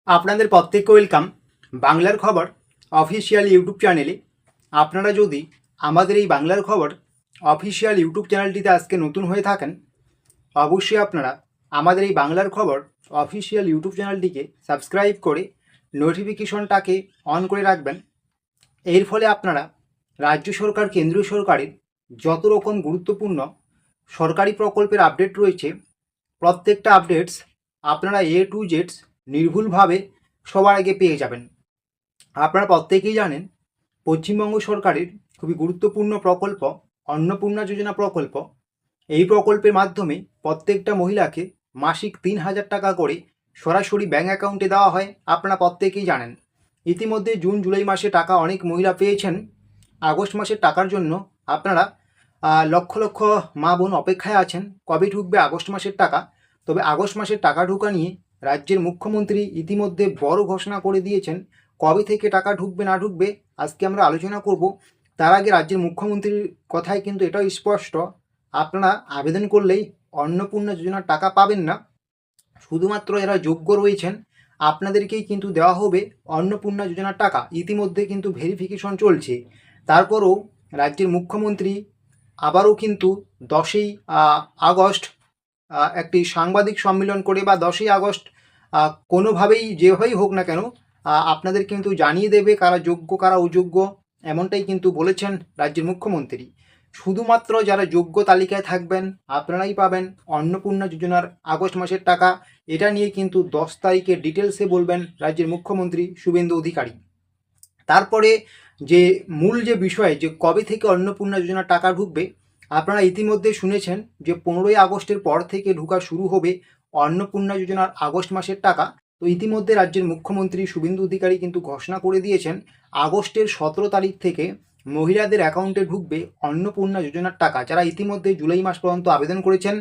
আপনাদের প্রত্যেককে ওয়েলকাম বাংলার খবর অফিসিয়াল ইউটিউব চ্যানেলে। আপনারা যদি আমাদের এই বাংলার খবর অফিসিয়াল ইউটিউব চ্যানেলটিতে আজকে নতুন হয়ে থাকেন, অবশ্যই আপনারা আমাদের এই বাংলার খবর অফিসিয়াল ইউটিউব চ্যানেলটিকে সাবস্ক্রাইব করে নোটিফিকেশনটাকে অন করে রাখবেন। এর ফলে আপনারা রাজ্য সরকার কেন্দ্রীয় সরকারের যত রকম গুরুত্বপূর্ণ সরকারি প্রকল্পের আপডেট রয়েছে, প্রত্যেকটা আপডেটস আপনারা এ টু জেডস নির্ভুলভাবে সবার আগে পেয়ে যাবেন। আপনারা প্রত্যেকেই জানেন পশ্চিমবঙ্গ সরকারের খুবই গুরুত্বপূর্ণ প্রকল্প অন্নপূর্ণা যোজনা প্রকল্প। এই প্রকল্পের মাধ্যমে প্রত্যেকটা মহিলাকে মাসিক 3,000 টাকা করে সরাসরি ব্যাঙ্ক অ্যাকাউন্টে দেওয়া হয়। আপনারা প্রত্যেকেই জানেন ইতিমধ্যে জুন জুলাই মাসে টাকা অনেক মহিলা পেয়েছেন। আগস্ট মাসের টাকার জন্য আপনারা লক্ষ লক্ষ মা বোন অপেক্ষায় আছেন কবে ঢুকবে আগস্ট মাসের টাকা। তবে আগস্ট মাসের টাকা ঢোকা নিয়ে রাজ্যের মুখ্যমন্ত্রী ইতিমধ্যে বড় ঘোষণা করে দিয়েছেন। কবে থেকে টাকা ঢুকবে না ঢুকবে আজকে আমরা আলোচনা করব। তার আগে রাজ্যের মুখ্যমন্ত্রীর কথায় কিন্তু এটাও স্পষ্ট, আপনারা আবেদন করলেই অন্নপূর্ণা যোজনার টাকা পাবেন না। শুধুমাত্র যারা যোগ্য রয়েছেন আপনাদেরকেই কিন্তু দেওয়া হবে অন্নপূর্ণা যোজনার টাকা। ইতিমধ্যে কিন্তু ভেরিফিকেশন চলছে। তারপরও রাজ্যের মুখ্যমন্ত্রী আবারও কিন্তু 10ই আগস্ট একটি সাংবাদিক সম্মেলন করে বা 10ই আগস্ট কোনোভাবেই যেভাবেই হোক না কেন আপনাদের কিন্তু জানিয়ে দেবে কারা যোগ্য কারা অযোগ্য, এমনটাই কিন্তু বলেছেন রাজ্যের মুখ্যমন্ত্রী। শুধুমাত্র যারা যোগ্য তালিকায় থাকবেন আপনারাই পাবেন অন্নপূর্ণা যোজনার আগস্ট মাসের টাকা। এটা নিয়ে কিন্তু 10 তারিখে ডিটেলসে বলবেন রাজ্যের মুখ্যমন্ত্রী শুভেন্দু অধিকারী। তারপরে যে মূল যে বিষয় যে কবে থেকে অন্নপূর্ণা যোজনার টাকা ঢুকবে, আপনারা ইতিমধ্যে শুনেছেন যে 15ই আগস্টের পর থেকে ঢোকা শুরু হবে অন্নপূর্ণা যোজনার আগস্ট মাসের টাকা। তো ইতিমধ্যে রাজ্যের মুখ্যমন্ত্রী শুভেন্দু অধিকারী কিন্তু ঘোষণা করে দিয়েছেন আগস্টের 17 তারিখ থেকে মহিলাদের অ্যাকাউন্টে ঢুকবে অন্নপূর্ণা যোজনার টাকা। যারা ইতিমধ্যে জুলাই মাস পর্যন্ত আবেদন করেছেন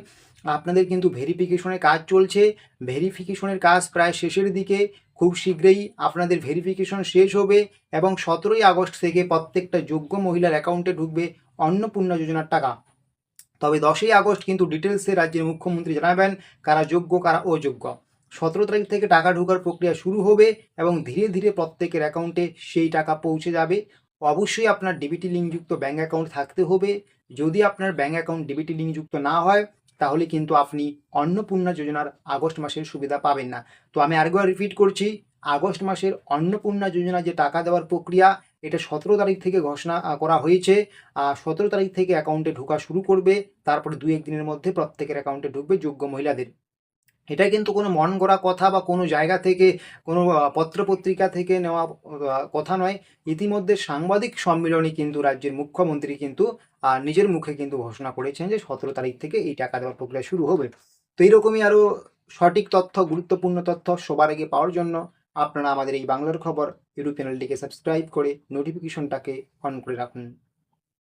আপনাদের কিন্তু ভেরিফিকেশনের কাজ চলছে। ভেরিফিকেশনের কাজ প্রায় শেষের দিকে, খুব শীঘ্রই আপনাদের ভেরিফিকেশন শেষ হবে এবং 17ই আগস্ট থেকে প্রত্যেকটা যোগ্য মহিলার অ্যাকাউন্টে ঢুকবে অন্নপূর্ণা যোজনার টাকা। তবে 10ই আগস্ট কিন্তু ডিটেলসে রাজ্যের মুখ্যমন্ত্রী জানাবেন কারা যোগ্য কারা অযোগ্য। 17 তারিখ থেকে টাকা ঢোকার প্রক্রিয়া শুরু হবে এবং ধীরে ধীরে প্রত্যেকের অ্যাকাউন্টে সেই টাকা পৌঁছে যাবে। অবশ্যই আপনার ডিবিটি লিঙ্কযুক্ত ব্যাঙ্ক অ্যাকাউন্ট থাকতে হবে। যদি আপনার ব্যাঙ্ক অ্যাকাউন্ট ডিবিটি লিঙ্কযুক্ত না হয় তাহলে কিন্তু আপনি অন্নপূর্ণা যোজনার আগস্ট মাসের সুবিধা পাবেন না। তো আমি আরেকবার রিপিট করছি, আগস্ট মাসের অন্নপূর্ণা যোজনা যে টাকা দেওয়ার প্রক্রিয়া এটা 17 তারিখ থেকে ঘোষণা করা হয়েছে। 17 তারিখ থেকে অ্যাকাউন্টে ঢোকা শুরু করবে। তারপরে 2-1 দিনের মধ্যে প্রত্যেকের অ্যাকাউন্টে ঢুকবে যোগ্য মহিলাদের। এটা কিন্তু কোনো মন গড়া কথা বা কোনো জায়গা থেকে কোনো পত্রপত্রিকা থেকে নেওয়া কথা নয়। ইতিমধ্যে সাংবাদিক সম্মেলনে কিন্তু রাজ্যের মুখ্যমন্ত্রী কিন্তু নিজের মুখে কিন্তু ঘোষণা করেছেন যে 17 তারিখ থেকে এই টাকা দেওয়ার প্রক্রিয়া শুরু হবে। তো এইরকমই আরও সঠিক তথ্য গুরুত্বপূর্ণ তথ্য সবার আগে পাওয়ার জন্য আপনারা আমাদের এই বাংলার খবর ইউটিউব চ্যানেলটিকে সাবস্ক্রাইব করে নোটিফিকেশনটাকে অন করে রাখুন।